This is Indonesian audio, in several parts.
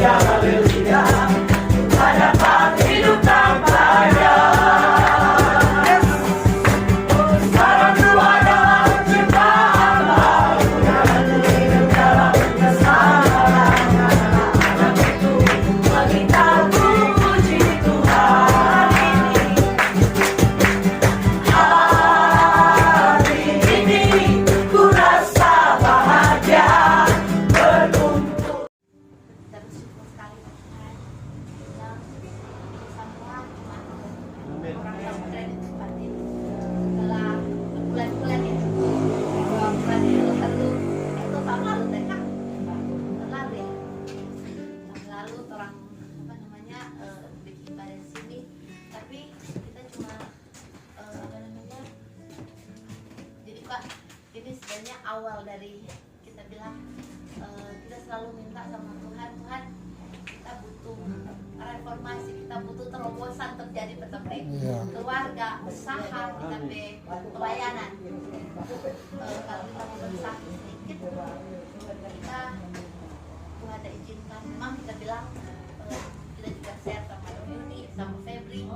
haleluya, hadapan hidup tanpa dia. Sekarang Tuhan dalam ciptaan baru, dalam hidup dalam kesabarannya. Anak itu meminta ku puji Tuhan ini. Hari ini ku rasa bahagia berkumpul. Kita bersyukur sekali Tuhan yang semua orang yang berada di tempat ini telah berbulan-bulan ya, 2 bulan yang lalu, itu tahun lalu deh Kak, tahun lalu ya, tahun lalu orang bikin ibadah di sini, tapi kita cuma jadi Kak, ini sebenarnya awal dari kita bilang kita selalu minta sama Tuhan, Tuhan kita butuh reformasi, kita butuh terobosan terjadi seperti keluarga, usaha, kita pelayanan. Kalau kita mau berusaha sedikit, kita Tuhan ada izinkan. Memang kita bilang kita juga share sama Yuni, sama Febri.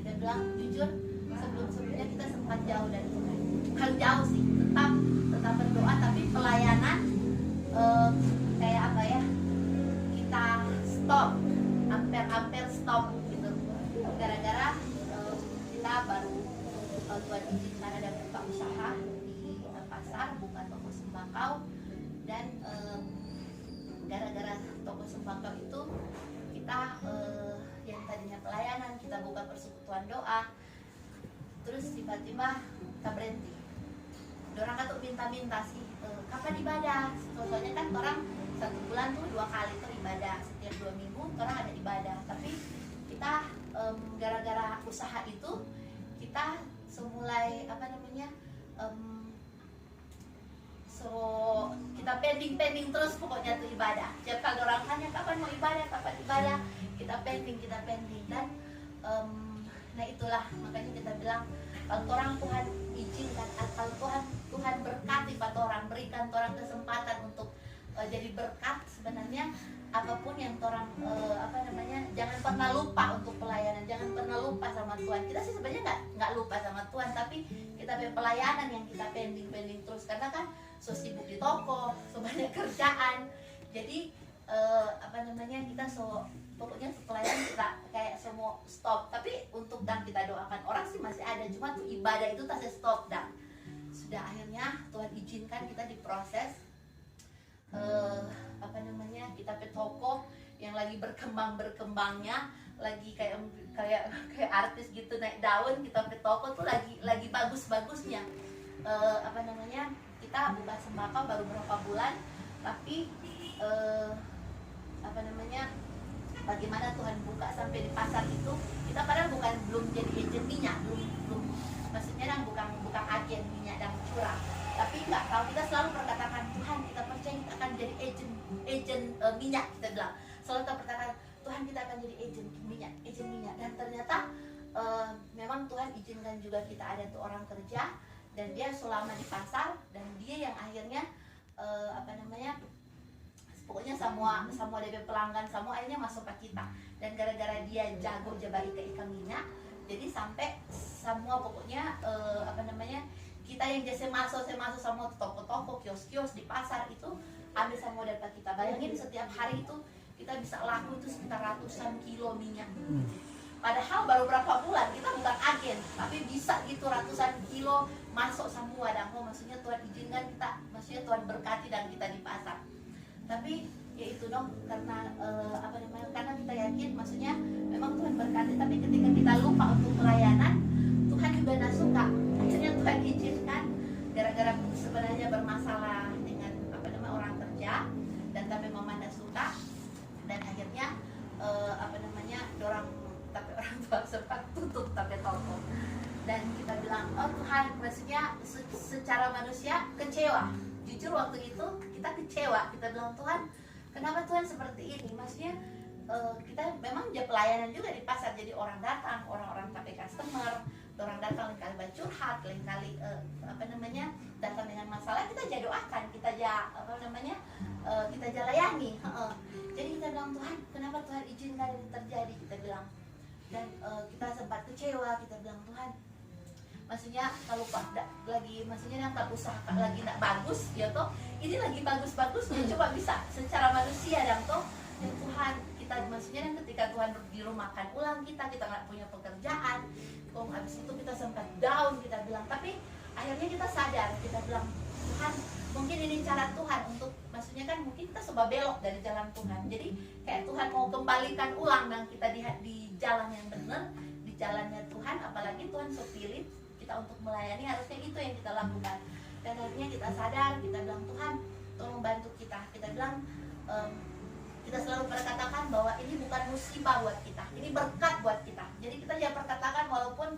Kita bilang jujur sebelumnya kita sempat jauh dari Tuhan. Bukan jauh sih, tetap berdoa, tapi pelayanan kayak apa ya, kita stop, hampir stop gitu, gara-gara kita baru Tuhan izinkan ada buka usaha di pasar, buka toko sembako, dan gara-gara toko sembako itu kita yang tadinya pelayanan, kita buka persekutuan doa, terus tiba-tiba kita berhenti. Orang kan tuh minta-minta sih, kapan ibadah? Soalnya kan orang 1 bulan tuh 2 kali tuh ibadah, setiap 2 minggu orang ada ibadah. Tapi kita gara-gara usaha itu kita semulai kita pending terus pokoknya tuh ibadah. Setiap kali orang tanya kapan mau ibadah, kita pending dan nah itulah makanya kita bilang kalau orang Tuhan izinkan, kalau Tuhan berkati pada orang, berikan orang kesempatan untuk jadi berkat, sebenarnya apapun yang orang jangan pernah lupa untuk pelayanan, jangan pernah lupa sama Tuhan. Kita sih sebenarnya nggak lupa sama Tuhan, tapi kita punya pelayanan yang kita pending terus karena kan so sibuk di toko, so banyak kerjaan, jadi kita pokoknya pelayanan kita kayak semua stop. Tapi untuk dan kita doakan orang sih masih ada, cuma tuh ibadah itu tak stop dan sudah akhirnya Tuhan izinkan kita diproses kita ke toko yang lagi berkembangnya, lagi kayak artis gitu naik daun, kita ke toko tuh lagi bagus-bagusnya. Kita buka sembako baru berapa bulan, tapi bagaimana Tuhan buka sampai di pasar itu, kita padahal belum jadi agen minyak, belum maksudnya kan bukan agen minyak dan curah, tapi nggak tahu, kita selalu berkatakan Tuhan, kita percaya kita akan jadi agen minyak, kita bilang selalu kita berkatakan Tuhan kita akan jadi agen minyak, dan ternyata memang Tuhan izinkan juga kita ada tuh orang kerja dan dia selama di pasar, dan dia yang akhirnya pokoknya semua dari pelanggan semua akhirnya masuk ke kita, dan gara-gara dia jago bagi ke ikan minyak, jadi sampai semua pokoknya kita yang jasa masuk semua toko-toko, kios-kios di pasar itu ambil semua dari kita. Bayangin setiap hari itu kita bisa laku itu sekitar ratusan kilo minyak. Padahal baru berapa bulan, kita bukan agen, tapi bisa gitu ratusan kilo masuk semua. Dan maksudnya Tuhan izinkan kita, maksudnya Tuhan berkati dan kita di pasar. Tapi ya itu dong, karena karena kita yakin, maksudnya memang Tuhan berkati, tapi ketika kita lupa untuk pelayanan, Tuhan juga tidak suka. Akhirnya Tuhan izinkan, gara-gara sebenarnya bermasalah dengan orang kerja, dan tapi mama tidak suka, dan akhirnya orang tua sempat tutup tapi toko. Dan kita bilang, oh Tuhan, maksudnya secara manusia kecewa. Jujur waktu itu kita kecewa, kita bilang Tuhan, kenapa Tuhan seperti ini? Maksudnya kita memang pelayanan juga di pasar, jadi orang datang, orang-orang tapi customer, orang datang lain-kali curhat, lain-kali datang dengan masalah, kita doakan, kita layani. Jadi kita bilang bilang, Tuhan kenapa Tuhan izinkan ini terjadi, kita bilang. Dan kita sempat kecewa, kita bilang, Tuhan maksudnya kalau lagi maksudnya yang usaha lagi nak bagus ya toh, ini lagi bagus-bagusnya coba bisa secara manusia dan toh ya Tuhan, kita maksudnya kan ketika Tuhan dirumahkan ulang kita nggak punya pekerjaan, habis itu kita sempat down, kita bilang, tapi akhirnya kita sadar, kita bilang, Tuhan mungkin ini cara Tuhan untuk, maksudnya kan mungkin kita coba belok dari jalan Tuhan, jadi kayak Tuhan mau kembalikan ulang dan kita di jalan yang benar, di jalannya Tuhan, apalagi Tuhan so pilih kita untuk melayani, harusnya itu yang kita lakukan. Dan akhirnya kita sadar, kita bilang, Tuhan tolong bantu kita bilang, kita selalu perkatakan bahwa ini bukan musibah buat kita, ini berkat buat kita. Jadi kita ya perkatakan, walaupun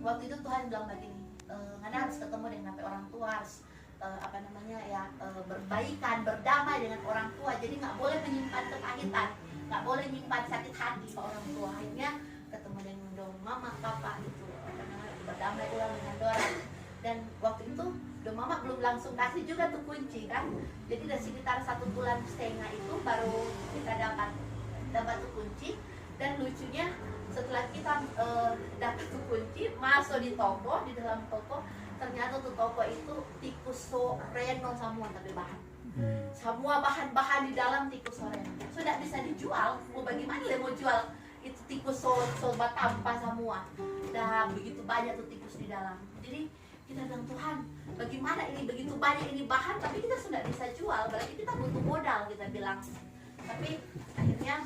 waktu itu Tuhan bilang begini, Ngana harus ketemu dengan orang tua, harus berbaikan, berdamai dengan orang tua. Jadi nggak boleh menyimpan kepahitan, nggak boleh menyimpan sakit hati ke orang tua. Akhirnya ketemu dengan dong mama, papa itu berdamai ulang dengan dorang. Dan waktu itu dong mama belum langsung kasih juga tuh kunci kan. Jadi dari sekitar 1,5 bulan itu baru kita dapat tuh kunci. Dan lucunya setelah kita dapat tuh kunci, masuk di toko, di dalam toko, ternyata tuh toko itu tikus reno semua, tapi semua bahan-bahan di dalam tikus reno sudah bisa dijual. Mau bagaimana mau jual itu tikus sobat tanpa semua, dah begitu banyak tuh tikus di dalam. Jadi kita bilang, Tuhan bagaimana ini begitu banyak ini bahan tapi kita sudah bisa jual, berarti kita butuh modal, kita bilang. Tapi akhirnya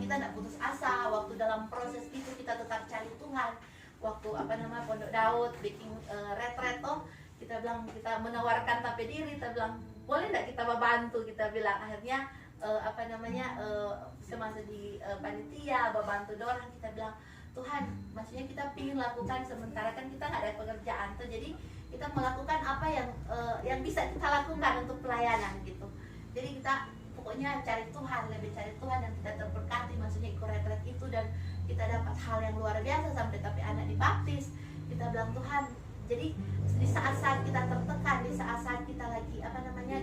kita tidak putus asa. Waktu dalam proses itu kita tetap cari Tuhan. Waktu Pondok Daud bikin retret kita bilang, kita menawarkan tapi diri, kita bilang boleh tidak kita membantu, kita bilang. Akhirnya semasa di panitia membantu dorang, kita bilang, Tuhan maksudnya kita ingin lakukan sementara kan kita nggak ada pekerjaan tuh, jadi kita melakukan apa yang bisa kita lakukan untuk pelayanan gitu. Jadi kita pokoknya cari Tuhan, lebih cari Tuhan, dan kita terberkati maksudnya ikut retret itu, dan kita dapat hal yang luar biasa sampai tapi anak dibaptis. Kita bilang, Tuhan, jadi di saat-saat kita tertekan, di saat-saat kita lagi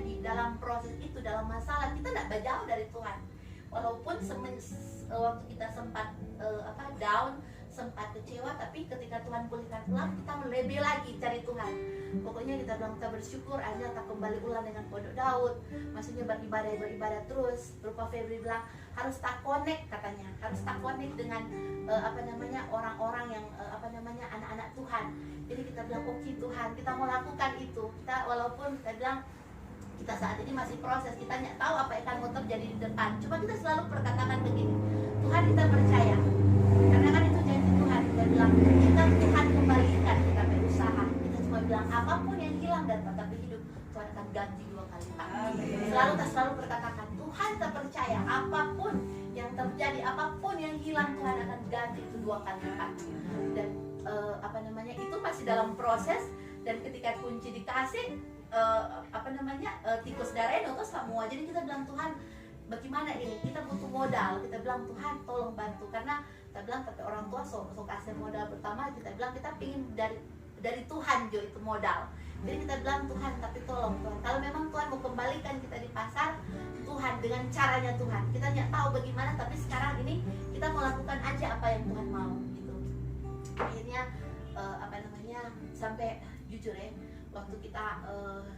di dalam proses itu, dalam masalah, kita tidak berjauh dari Tuhan. Walaupun waktu kita sempat down, sempat kecewa, tapi ketika Tuhan pulihkan ulang, kita lebih lagi cari Tuhan. Pokoknya kita bilang, kita bersyukur akhirnya kita kembali ulang dengan Pondok Daud, maksudnya beribadah terus. Rupa Febri bilang harus tak connect, katanya harus tak connect dengan orang-orang yang anak-anak Tuhan. Jadi kita bilang, oke Tuhan, kita mau lakukan itu. Kita walaupun kita bilang kita saat ini masih proses, kita nggak tahu apa yang akan mau terjadi di depan. Cuma kita selalu perkatakan begini, Tuhan kita percaya, karena kan itu janji Tuhan. Kita bilang, kita Tuhan kembalikan, kita berusaha. Kita cuma bilang, apapun yang hilang dan tetapi hidup, Tuhan akan ganti 2 kali lipat. Selalu perkatakan, Tuhan kita percaya, apapun yang terjadi, apapun yang hilang, Tuhan akan ganti itu 2 kali lipat. Dan itu masih dalam proses. Dan ketika kunci dikasih, tikus dareno atau semua. Jadi kita bilang, Tuhan bagaimana ini, kita butuh modal. Kita bilang, Tuhan tolong bantu, karena kita bilang tapi orang tua so kasih modal pertama. Kita bilang kita pingin dari Tuhan jo itu modal. Jadi kita bilang, Tuhan tapi tolong Tuhan, kalau memang Tuhan mau kembalikan kita di pasar, Tuhan dengan caranya Tuhan, kita nggak tahu bagaimana, tapi sekarang ini kita mau lakukan aja apa yang Tuhan mau gitu. Akhirnya sampai jujur ya, waktu kita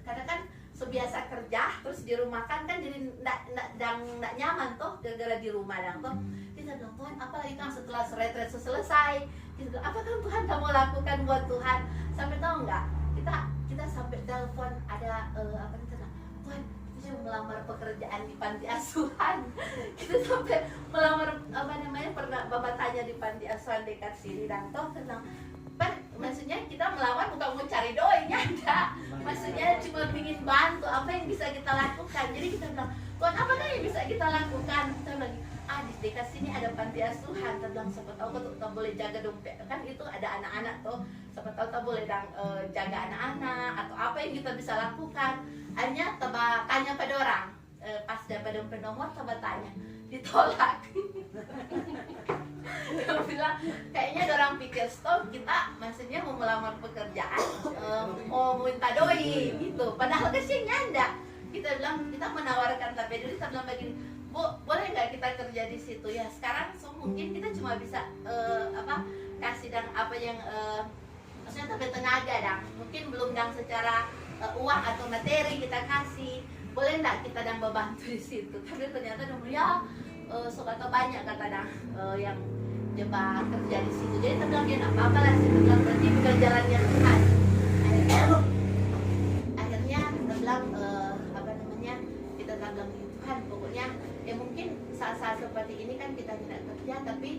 karena kan biasa kerja terus di rumah kan jadi nggak nyaman tuh gara-gara di rumah tuh. Kita bilang, Tuhan apalagi kan setelah retret selesai, kita bilang, apa kan Tuhan kamu lakukan buat Tuhan? Sampai tahu nggak, kita sampai telepon ada Tuhan, kita mau melamar pekerjaan di panti asuhan. Kita sampai melamar pernah bapak tanya di panti asuhan dekat sini, dan toh bilang, maksudnya kita melamar bukan mau cari doinya, enggak. Maksudnya cuma ingin bantu, apa yang bisa kita lakukan. Jadi kita bilang, Tuhan apa kan yang bisa kita lakukan? Kita bilang, di dekat sini ada panti asuhan. Kita bilang, siapa tahu kita boleh jaga dompet, kan itu ada anak-anak tuh. Siapa tahu kita boleh jaga anak-anak, atau apa yang kita bisa lakukan. Hanya tanya pada orang, pas dapat dompet nomor, tanya, ditolak. Dia bilang, kayaknya orang pikir stop kita maksudnya mau melamar pekerjaan, mau minta doi gitu. Padahal kesiannya enggak. kita bilang kita menawarkan tapi dulu kita bilang begini, Bu, boleh nggak kita kerja di situ ya? Sekarang mungkin kita cuma bisa kasih dan apa yang maksudnya tapi tenaga dan mungkin belum dan secara uang atau materi kita kasih, boleh nggak kita dan membantu di situ? Tapi ternyata dong ya sobat banyak kata dan yang coba kerja di situ. Jadi kita bilang dia nggak apa-apa lah, kita bilang berarti bukan jalannya Tuhan. Akhirnya kita bilang kita bilang Tuhan pokoknya ya mungkin saat-saat seperti ini kan kita tidak kerja tapi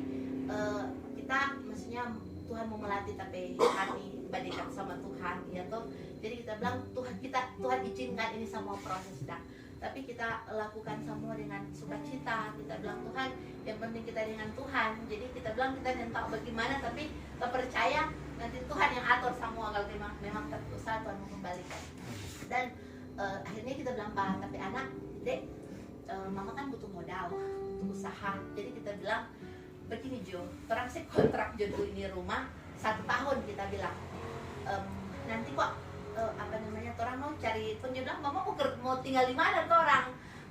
kita maksudnya Tuhan mau melatih tapi hati badikan sama Tuhan ya toh. Jadi kita bilang Tuhan izinkan ini semua proses dah, tapi kita lakukan semua dengan sukacita. Kita bilang Tuhan yang penting kita dengan Tuhan. Jadi kita bilang kita minta bagaimana tapi kita percaya nanti Tuhan yang atur semua kalau memang berusaha Tuhan mengembalikan. Dan akhirnya kita bilang Pak tapi anak dek mama kan butuh modal untuk usaha. Jadi kita bilang begini Jo, orang sih kontrak jodoh ini rumah 1 tahun kita bilang nanti kok orang mau cari penjodoh mama mau tinggal di mana tuh orang.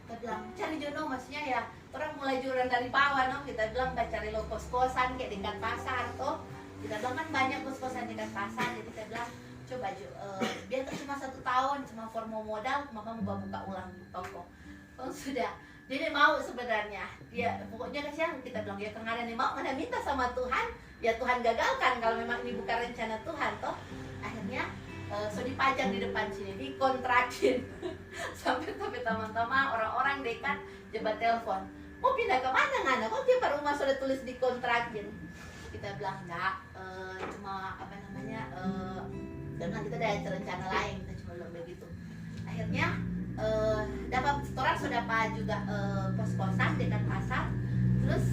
Kita bilang cari jodoh maksudnya ya orang mulai jualan dari bawah no. Kita bilang nggak cari lo kos-kosan kayak dekat pasar tuh. Kita bilang kan banyak kos-kosan dekat pasar. Jadi kita bilang coba Jo biar cuma 1 tahun cuma formal modal mama mau buka ulang di toko. Oh sudah. Jadi mau sebenarnya dia pokoknya kasihan kita bilang ya kemarin nih mau mana minta sama Tuhan ya Tuhan gagalkan kalau memang ini bukan rencana Tuhan toh. Akhirnya so dipajang di depan sini dikontrakin sampai teman-teman orang-orang dekat coba telepon mau pindah ke mana ngana kok tiap rumah sudah tulis dikontrakin. Kita bilang enggak cuma dan kita ada rencana lain kita cuma bilang begitu. Akhirnya dapat orang sudah juga kos-kosan dekat pasar terus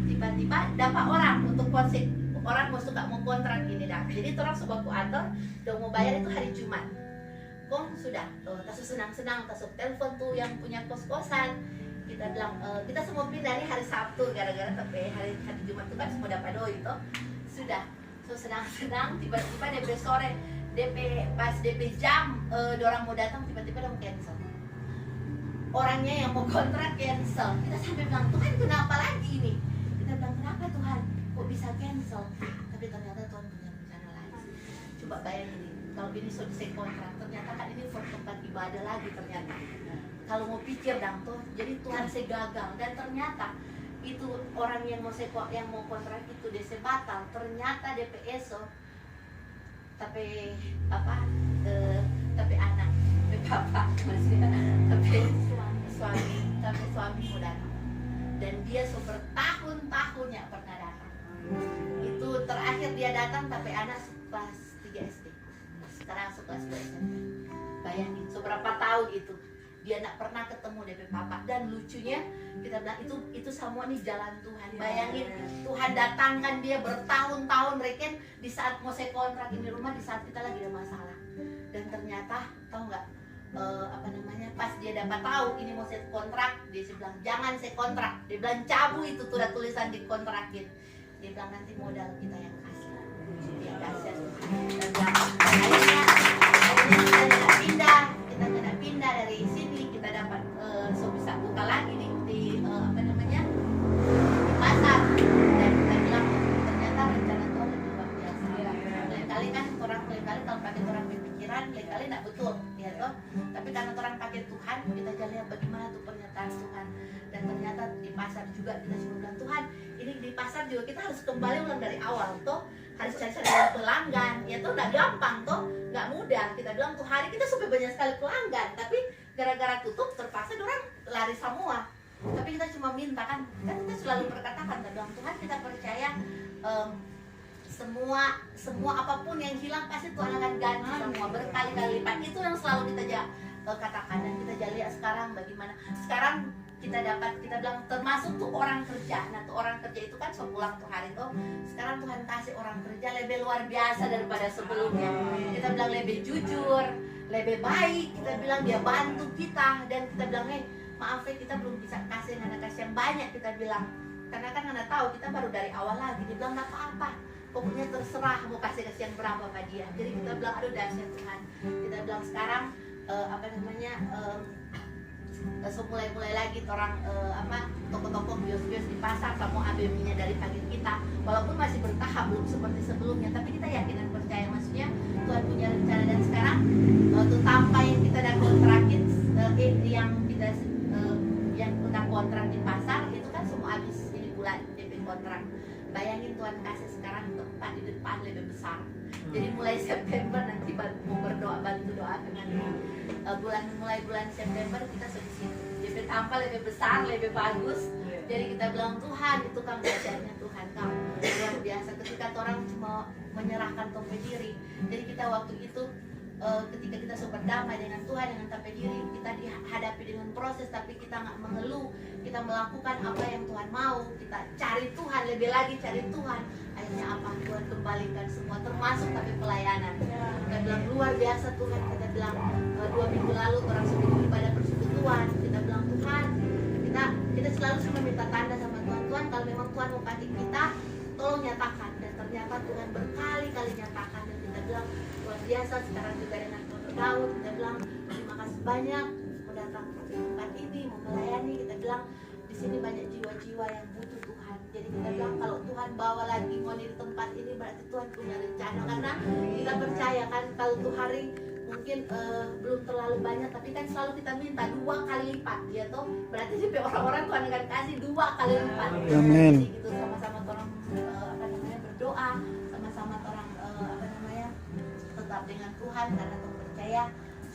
tiba-tiba dapat orang untuk konsep orang mau kontrak ini dah. Jadi orang sebuah kuator udah mau bayar itu hari Jumat. Kong sudah tasu senang-senang tasu telepon tuh yang punya kos-kosan. Kita bilang kita semua pindah nih hari Sabtu gara-gara tapi hari Jumat itu kan semua dapat doi itu. Sudah so senang-senang tiba-tiba DP sore pas DP jam orang mau datang tiba-tiba udah cancel. Orangnya yang mau kontrak cancel. Kita sampai bilang Tuhan kenapa lagi ini? Kita bilang kenapa Tuhan? Kok bisa cancel? Tapi ternyata Tuhan punya rencana lain. Coba bayangin ini, kalau ini selesai kontrak, ternyata kan ini for tempat ibadah lagi ternyata. Kalau mau pikir dong tuh, jadi Tuhan saya gagal dan ternyata itu orang yang mau kontrak itu dia batal. Ternyata DPSO tapi anak, tapi bapak maksudnya, tapi suami mau datang dan dia bertahun-tahun ya pernah datang. Itu terakhir dia datang tapi anak kelas 3 SD sekarang kelas 2 SMP. Bayangin seberapa tahun itu dia nak pernah ketemu DP papa. Dan lucunya kita bilang itu semua nih jalan Tuhan. Bayangin Tuhan datangkan dia bertahun-tahun reken di saat mau saya kontrak ini rumah di saat kita lagi ada masalah. Dan ternyata tahu nggak pas dia dapat tahu ini mau saya kontrak dia bilang jangan saya kontrak. Dia bilang cabut itu tuh ada tulisan dikontrakin. Dia bilang nanti modal kita yang kasih. Dia kasih dan akhirnya kita kena pindah dari sini kita dapat bisa buka lagi di pasar dan kita bilang ternyata rencana Tuhan lebih luar biasa. Lain-kali kan orang kalau pakai orang berpikiran lain-kali tidak betul ya toh. Tapi karena orang pakai Tuhan kita lihat bagaimana tuh pernyataan Tuhan. Dan ternyata di pasar juga kita cuma bilang Tuhan ini di pasar juga kita harus kembali ulang dari awal toh, harus cari pelanggan ya toh, nggak gampang toh, nggak mudah. Kita bilang tuh hari kita sampai banyak sekali pelanggan tapi gara-gara tutup terpaksa orang lari semua. Tapi kita cuma minta kan kita selalu berkatakan kita bilang Tuhan kita percaya semua apapun yang hilang pasti Tuhan akan ganti semua berkali-kali lipat. Itu yang selalu kita katakan dan kita lihat sekarang bagaimana sekarang kita bilang termasuk tuh orang kerja. Nah tuh orang kerja itu kan sepulang tuh hari tuh sekarang Tuhan kasih orang kerja lebih luar biasa daripada sebelumnya. Kita bilang lebih jujur, lebih baik. Kita bilang dia bantu kita dan kita bilang maaf kita belum bisa kasih yang banyak. Kita bilang karena kan Anda tahu kita baru dari awal lagi. Dia bilang nggak apa-apa, pokoknya terserah mau kasih yang berapa sama dia. Jadi kita bilang aduh dahsyat Tuhan. Kita bilang sekarang mulai lagi orang toko-toko bios-bios di pasar sama ABM-nya dari pagi kita, walaupun masih bertahap belum seperti sebelumnya, tapi kita yakin dan percaya, maksudnya Tuhan punya rencana. Dan sekarang tuh tanpa yang kita udah kontrakin yang udah kontrak di pasar itu kan semua habis ini bulan DP kontrak. Bayangin Tuhan kasih sekarang tempat di depan lebih besar. Jadi mulai September nanti mau berdoa, bantu doa dengan mulai bulan September kita sudah di situ. DP tanpa lebih besar, lebih bagus. Jadi kita bilang Tuhan, itu kan belajarnya Tuhan kamu luar biasa. Ketika orang cuma menyerahkan tompe diri. Jadi kita waktu itu ketika kita sudah berdamai dengan Tuhan, dengan tanpa diri, kita dihadapi dengan proses, tapi kita nggak mengeluh, kita melakukan apa yang Tuhan mau, kita cari Tuhan, lebih lagi cari Tuhan. Akhirnya apa? Tuhan kembalikan semua, termasuk tapi pelayanan. Kita bilang luar biasa Tuhan. Kita bilang 2 minggu lalu orang seminggu ibadah persekutuan, kita bilang Tuhan, kita selalu cuma minta tanda sama Tuhan. Tuhan, kalau memang Tuhan mau pakai kita, tolong nyatakan. Dan ternyata Tuhan berkali-kali nyatakan. Dan kita bilang luar biasa. Sekarang juga dengan Dr. Daud, kita bilang terima kasih banyak mendatang ke tempat ini, mau melayani. Kita bilang di sini banyak jiwa-jiwa yang butuh Tuhan. Jadi kita bilang kalau Tuhan bawa lagi mau di tempat ini, berarti Tuhan punya rencana. Karena kita percaya kan kalau tuh hari mungkin belum terlalu banyak, tapi kan selalu kita minta 2 kali lipat, ya toh. Berarti sih orang-orang Tuhan akan kasih 2 kali lipat. Amin. Jadi gitu sama-sama orang berdoa, sama-sama orang tetap dengan Tuhan, karena Tuhan percaya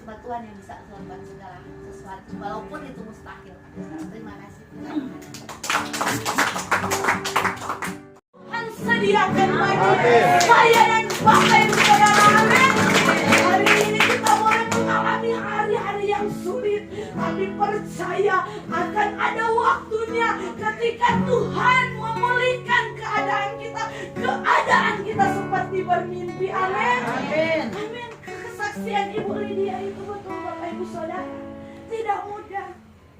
cuma Tuhan yang bisa melakukan segala sesuatu, walaupun itu mustahil. Terima kasih Tuhan. Tuhan sediakan bagi saya dan Bapak Ibu Saudara. Amin. Hari ini kita boleh mengalami hari-hari yang sulit, tapi percaya akan ada waktunya ketika Tuhan memulihkan keadaan kita seperti bermimpi. Amin. Amin. Amin. Kesaksian Ibu Lydia itu betul Bapak Ibu Saudara. Tidak mudah,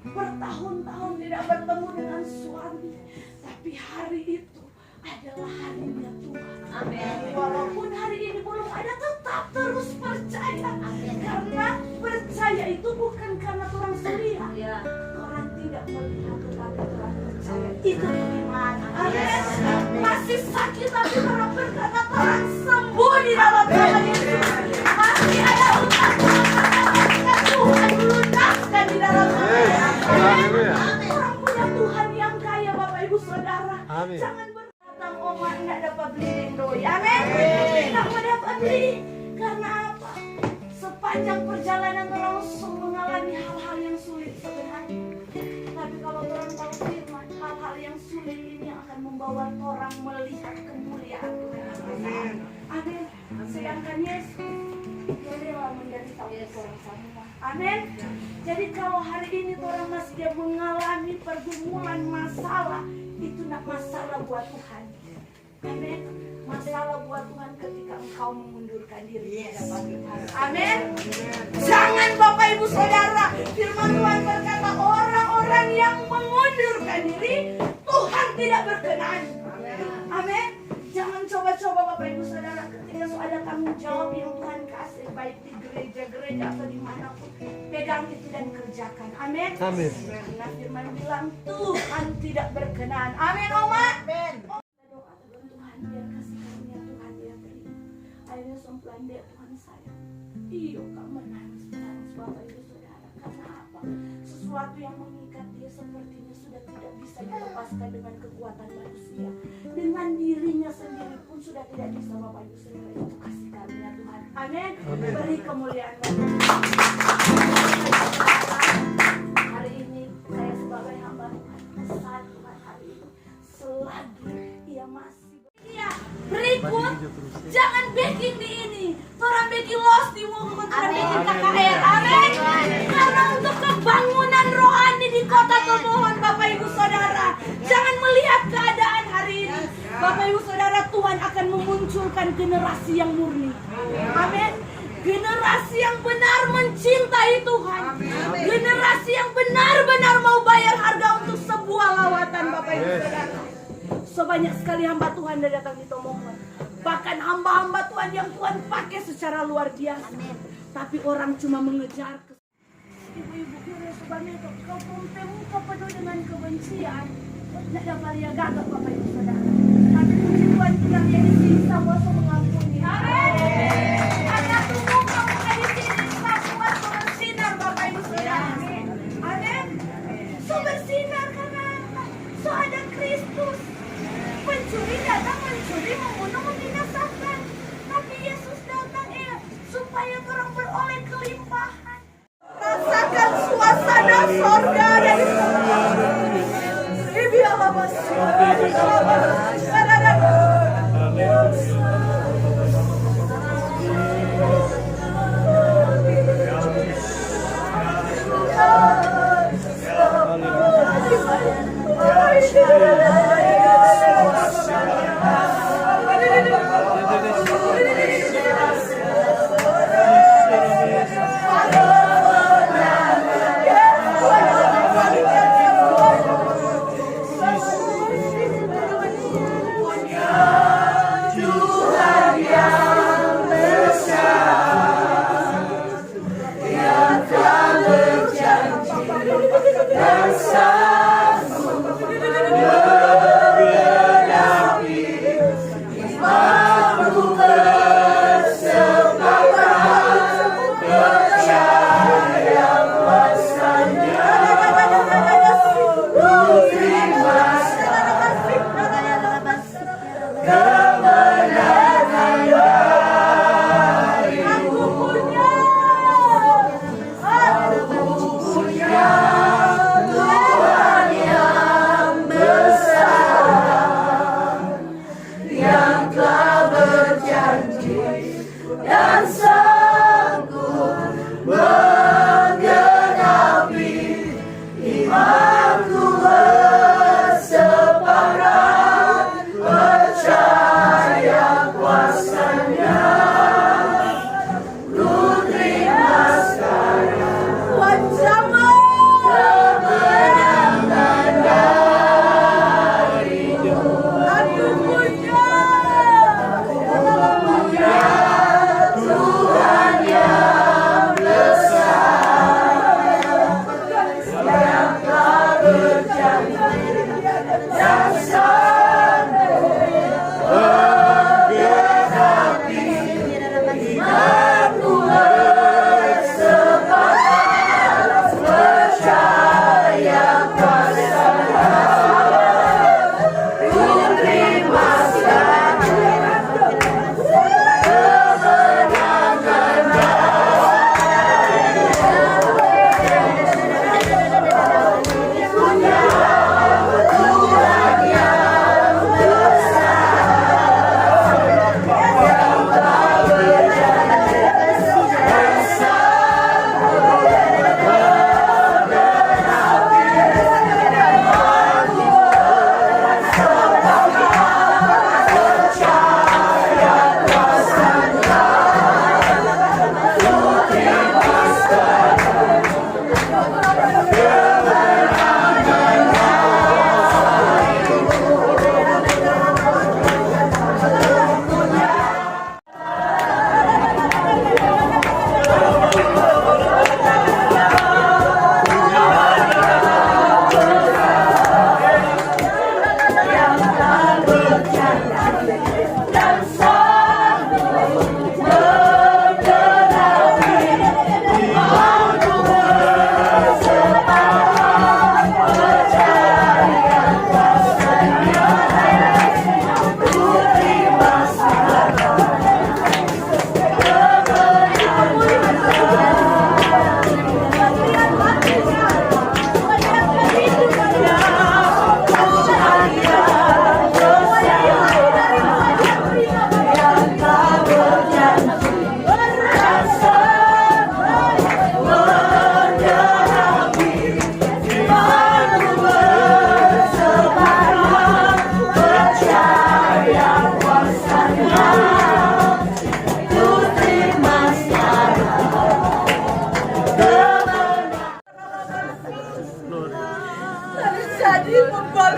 bertahun-tahun tidak bertemu dengan suami, tapi hari itu adalah harinya Tuhan. Amin. Walaupun hari ini belum ada, tetap terus percaya. Amin. Karena percaya itu bukan karena orang selia. Ya. Orang tidak melihat tetapi orang percaya. Itu iman. Amin. Masih sakit tapi orang berkata orang sembuh di dalam nama Yesus. Masih ada utang Tuhan lunaskan di dalam nama Yesus. Amin. Orang punya Tuhan yang kaya Bapak Ibu Saudara. Amin. Jangan berkata Oma nggak dapat beli doi. Amin. Nggak mau dapat beli. Karena apa? Sepanjang perjalanan orang mengalami hal-hal yang sulit sebenarnya. Tapi kalau orang tahu firman, hal-hal yang sulit ini akan membawa orang melihat kemuliaan Tuhan. Amin. Sedangkan Yesus dia rela menderita untuk orang semua. Amin. Jadi kalau hari ini orang masih dia mengalami pergumulan masalah, itu nak masalah buat Tuhan. Amin. Masalah buat Tuhan ketika engkau mengundurkan diri pada pagi hari. Amin. Jangan Bapak Ibu Saudara, firman Tuhan berkata orang-orang yang mengundurkan diri Tuhan tidak berkenan. Amin. Jangan coba-coba Bapak Ibu Saudara ketika ada tanggung jawab yang Tuhan kasih, baik di gereja atau dimanapun, pegang itu dan kerjakan. Amin. Amin. Karena firman bilang Tuhan tidak berkenan. Amin, Oma. Amin. Doa dengan Tuhan biar kasih karunia Tuhan dia terima. Akhirnya sempulan dia Tuhan sayang. Iyo kak menangis Bapak Ibu Saudara. Karena apa? Sesuatu yang mengikat dia sepertinya sudah tidak bisa dilepaskan dengan kekuatan manusia. Dengan dirinya sendiri pun sudah tidak bisa Bapak Ibu Saudara. Itu kasih karunia Tuhan. Amin. Beri kemuliaan Bapak. Hari ini saya sebagai hamba Tuhan pesan Tuhan hari ini selagi ia masih berikut jangan backing di ini, orang backing lost di muka kontra backing KKR. Amin. Karena untuk kebangunan rohani di kota Tomohon Bapak Ibu Saudara, jangan melihat keadaan hari ini. Bapak Ibu Saudara, Tuhan akan memunculkan generasi yang murni. Amin. Generasi yang benar mencintai Tuhan. Generasi yang benar-benar mau bayar harga untuk sebuah lawatan Bapak Ibu Saudara. Sebanyak sekali hamba Tuhan yang datang di Tomohon. Bahkan hamba-hamba Tuhan yang Tuhan pakai secara luar biasa. tapi orang cuma mengejar. Ibu-ibu kira sebabnya kau muka penuh dengan kebencian. Tidak dapat dia gagap Bapak Ibu Saudara. Tapi puji Tuhan yang dia di sini sama mengampuni. Anak tubuh kamu di sini semua bersinar Bapak Ibu Saudara. Amin. So bersinar karena apa? So ada Kristus. Pencuri datang mencuri, membunuh, membinasakan. Tapi Yesus datang supaya orang beroleh kelimpahan. Rasakan suasana sorga dari Ibi Allah.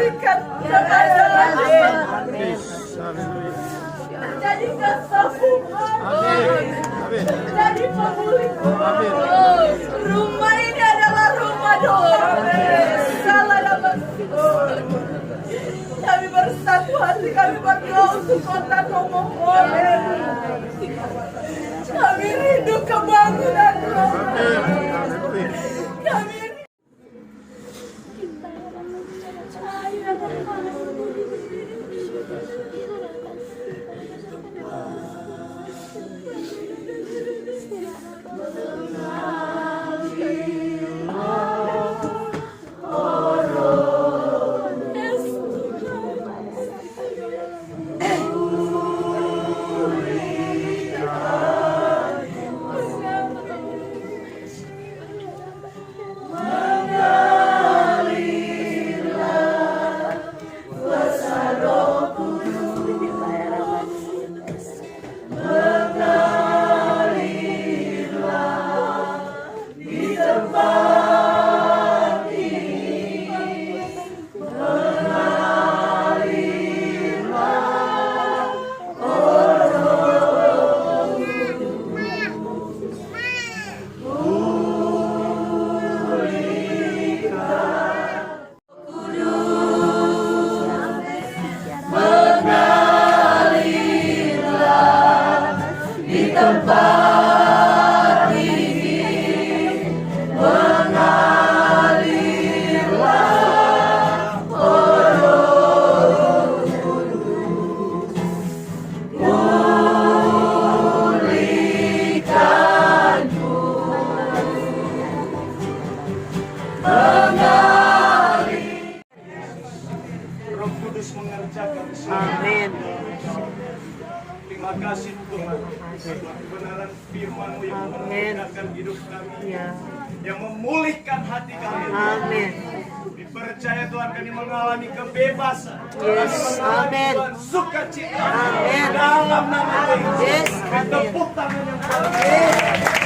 membalikan keadaan. Jadikan sambungan. Jadi pemulih. Rumah ini adalah rumah doa. Salah dapat. Kami bersatu hati, kami berdoa untuk kota Tomohon. Kami rindu kebangunan kami. Roh Kudus mengerjakan semua. Amin. Terima kasih Tuhan. Kebenaran firman-Mu yang menegakkan hidup kami, Ya. yang memulihkan hati kami. Amin. Dipercaya Tuhan kami mengalami kebebasan. Yes. Kami mengalami Amin. Tuhan sukacita. Amin. Dalam nama Yesus. Yes. Amin. Tepuk tangan yang paling.